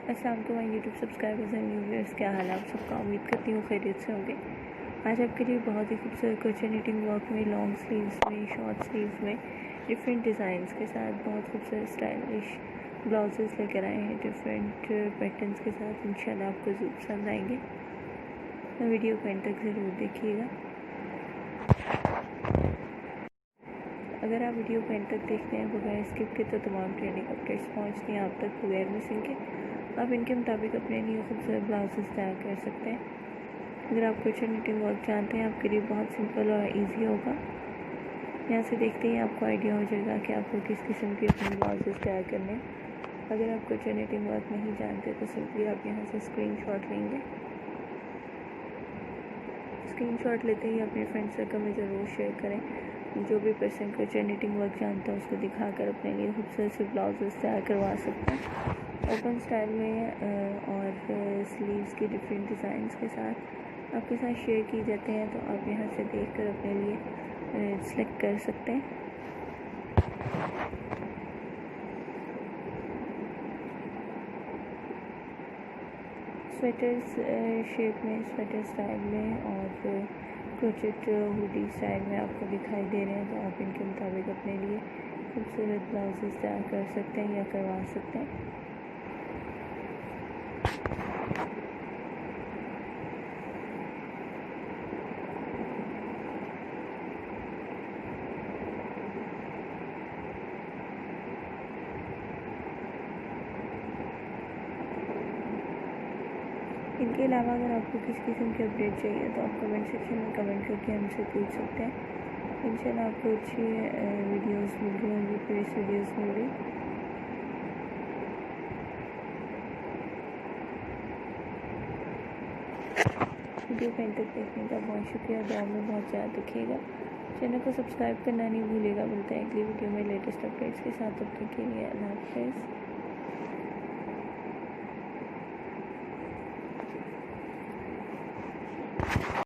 अस्सलाम वालेकुम my YouTube subscribers and viewers, क्या हाल है आप सबका। उम्मीद करती हूँ खैरियत से होंगे। आज आपके लिए बहुत ही खूबसूरत क्रोचेट निटिंग वर्क में, लॉन्ग स्लीव्स में, शॉर्ट स्लीव्स में डिफरेंट डिज़ाइंस के साथ बहुत खूबसूरत स्टाइलिश ब्लाउजेस लेकर आए हैं डिफरेंट पैटर्न्स के साथ। इंशाल्लाह आपको ज़रूर पसंद आएंगे, तो वीडियो को एंड तक ज़रूर देखिएगा। अगर आप वीडियो को एंड तक देखते हैं बगैर स्किप के तो तमाम ट्रेनिंग अपडेट्स पहुँचती हैं आप तक बगैर मिसिंग के। आप इनके मुताबिक अपने लिए खूबसूरत ब्लाउजेस तैयार कर सकते हैं। अगर आप क्रोचेट निटिंग वर्क जानते हैं आपके लिए बहुत सिंपल और इजी होगा। यहाँ से देखते ही आपको आइडिया हो जाएगा कि आपको किस किस्म के अपने ब्लाउजेस तैयार करने हैं। अगर आप क्रोचेट निटिंग वर्क नहीं जानते तो सिंपली आप यहाँ से स्क्रीनशॉट लेंगे। स्क्रीनशॉट लेते ही अपने फ्रेंड सर्कल में ज़रूर शेयर करें। जो भी पर्सन क्रोचेट निटिंग वर्क जानता है उसको दिखाकर अपने लिए खूबसूरत से ब्लाउजेस तैयार करवा सकते हैं ओपन स्टाइल में और स्लीव्स की डिफरेंट डिज़ाइंस के साथ आपके साथ शेयर किए जाते हैं। तो आप यहाँ से देखकर अपने लिए सिलेक्ट कर सकते हैं। स्वेटर्स शेप में, स्वेटर स्टाइल में और क्रोचेट हुडी स्टाइल में आपको दिखाई दे रहे हैं। तो आप इनके मुताबिक अपने लिए खूबसूरत ब्लाउजेस तैयार कर सकते हैं या करवा सकते हैं। इनके अलावा अगर आपको किस किस्म के अपडेट चाहिए तो आप कमेंट सेक्शन में कमेंट करके हमसे पूछ सकते हैं। इंशाल्लाह आपको अच्छी वीडियोस मिल रही होंगी, प्रीवियस वीडियोस मिल रही। वीडियो को एंड तक देखने का बहुत शुक्रिया। दुआ में बहुत ज़्यादा रखिएगा। चैनल को सब्सक्राइब करना नहीं भूलिएगा। मिलते हैं अगली वीडियो में लेटेस्ट अपडेट्स के साथ। तब तक के लिए अल्लाह हाफ़िज़।